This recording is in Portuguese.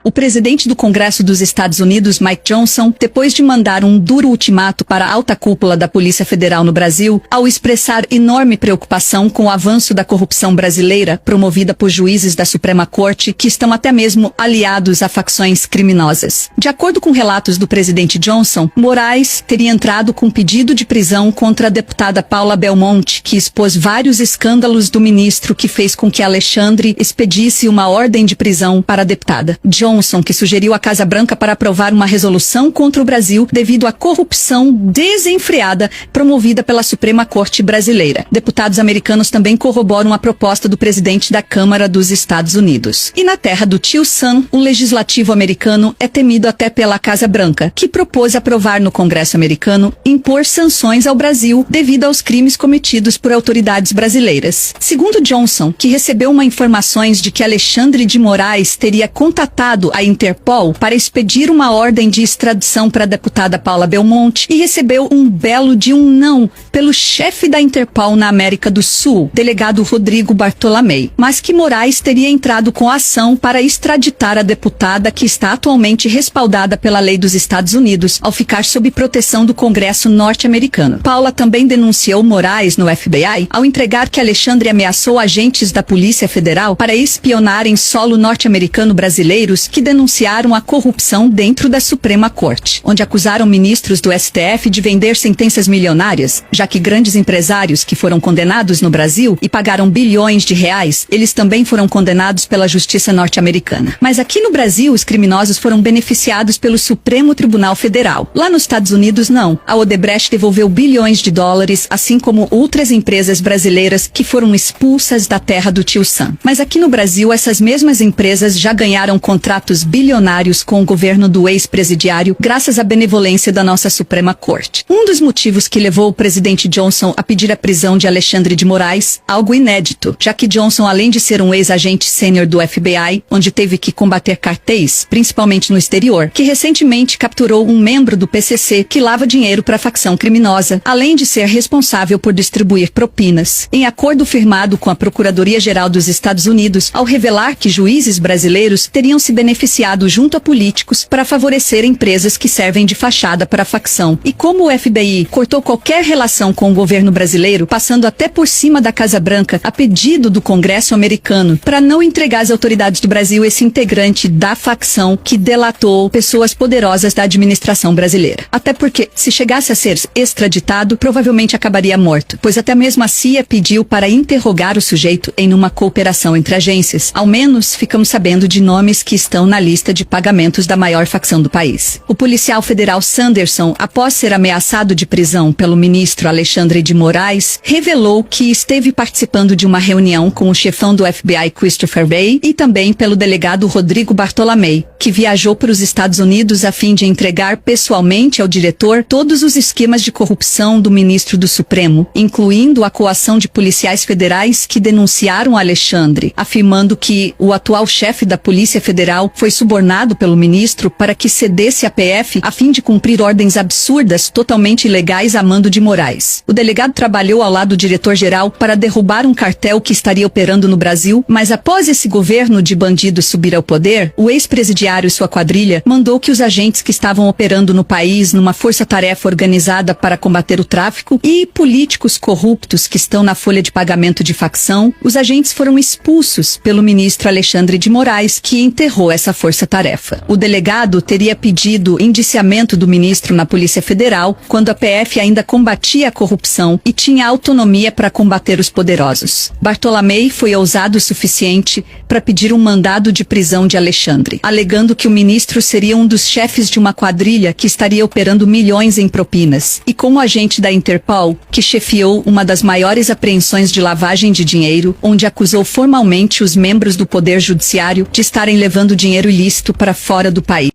O presidente do Congresso dos Estados Unidos, Mike Johnson, depois de mandar um duro ultimato para a alta cúpula da Polícia Federal no Brasil, ao expressar enorme preocupação com o avanço da corrupção brasileira promovida por juízes da Suprema Corte que estão até mesmo aliados a facções criminosas. De acordo com relatos do presidente Johnson, Moraes teria entrado com pedido de prisão contra a deputada Paula Belmonte, que expôs vários escândalos do ministro que fez com que Alexandre expedisse uma ordem de prisão para a deputada. Johnson, que sugeriu à Casa Branca para aprovar uma resolução contra o Brasil devido à corrupção desenfreada promovida pela Suprema Corte brasileira. Deputados americanos também corroboram a proposta do presidente da Câmara dos Estados Unidos. E na terra do tio Sam, o legislativo americano é temido até pela Casa Branca, que propôs aprovar no Congresso americano impor sanções ao Brasil devido aos crimes cometidos por autoridades brasileiras. Segundo Johnson, que recebeu informações de que Alexandre de Moraes teria contatado a Interpol para expedir uma ordem de extradição para a deputada Paula Belmonte e recebeu um belo de um não pelo chefe da Interpol na América do Sul, delegado Rodrigo Bartolomei, mas que Moraes teria entrado com a ação para extraditar a deputada que está atualmente respaldada pela lei dos Estados Unidos ao ficar sob proteção do Congresso norte-americano. Paula também denunciou Moraes no FBI ao entregar que Alexandre ameaçou agentes da Polícia Federal para espionar em solo norte-americano brasileiros que denunciaram a corrupção dentro da Suprema Corte, onde acusaram ministros do STF de vender sentenças milionárias, já que grandes empresários que foram condenados no Brasil e pagaram bilhões de reais, eles também foram condenados pela justiça norte-americana. Mas aqui no Brasil, os criminosos foram beneficiados pelo Supremo Tribunal Federal. Lá nos Estados Unidos, não. A Odebrecht devolveu bilhões de dólares, assim como outras empresas brasileiras que foram expulsas da terra do tio Sam. Mas aqui no Brasil, essas mesmas empresas já ganharam contratos bilionários com o governo do ex-presidiário, graças à benevolência da nossa Suprema Corte. Um dos motivos que levou o presidente Johnson a pedir a prisão de Alexandre de Moraes, algo inédito, já que Johnson, além de ser um ex-agente sênior do FBI, onde teve que combater cartéis, principalmente no exterior, que recentemente capturou um membro do PCC que lava dinheiro para a facção criminosa, além de ser responsável por distribuir propinas. Em acordo firmado com a Procuradoria-Geral dos Estados Unidos, ao revelar que juízes brasileiros teriam se beneficiado junto a políticos para favorecer empresas que servem de fachada para a facção. E como o FBI cortou qualquer relação com o governo brasileiro, passando até por cima da Casa Branca a pedido do Congresso americano para não entregar às autoridades do Brasil esse integrante da facção que delatou pessoas poderosas da administração brasileira. Até porque, se chegasse a ser extraditado, provavelmente acabaria morto, pois até mesmo a CIA pediu para interrogar o sujeito em uma cooperação entre agências. Ao menos, ficamos sabendo de nomes que estão na lista de pagamentos da maior facção do país. O policial federal Sanderson, após ser ameaçado de prisão pelo ministro Alexandre de Moraes, revelou que esteve participando de uma reunião com o chefão do FBI Christopher Wray e também pelo delegado Rodrigo Bartolomei, que viajou para os Estados Unidos a fim de entregar pessoalmente ao diretor todos os esquemas de corrupção do ministro do Supremo, incluindo a coação de policiais federais que denunciaram Alexandre, afirmando que o atual chefe da Polícia Federal foi subornado pelo ministro para que cedesse à PF a fim de cumprir ordens absurdas totalmente ilegais a mando de Moraes. O delegado trabalhou ao lado do diretor-geral para derrubar um cartel que estaria operando no Brasil, mas após esse governo de bandidos subir ao poder, o ex-presidiário e sua quadrilha mandou que os agentes que estavam operando no país numa força-tarefa organizada para combater o tráfico e políticos corruptos que estão na folha de pagamento de facção, os agentes foram expulsos pelo ministro Alexandre de Moraes, que enterrou essa força-tarefa. O delegado teria pedido indiciamento do ministro na Polícia Federal quando a PF ainda combatia a corrupção e tinha autonomia para combater os poderosos. Bartolomei foi ousado o suficiente para pedir um mandado de prisão de Alexandre, alegando que o ministro seria um dos chefes de uma quadrilha que estaria operando milhões em propinas, e como agente da Interpol, que chefiou uma das maiores apreensões de lavagem de dinheiro, onde acusou formalmente os membros do Poder Judiciário de estarem levando dinheiro ilícito para fora do país.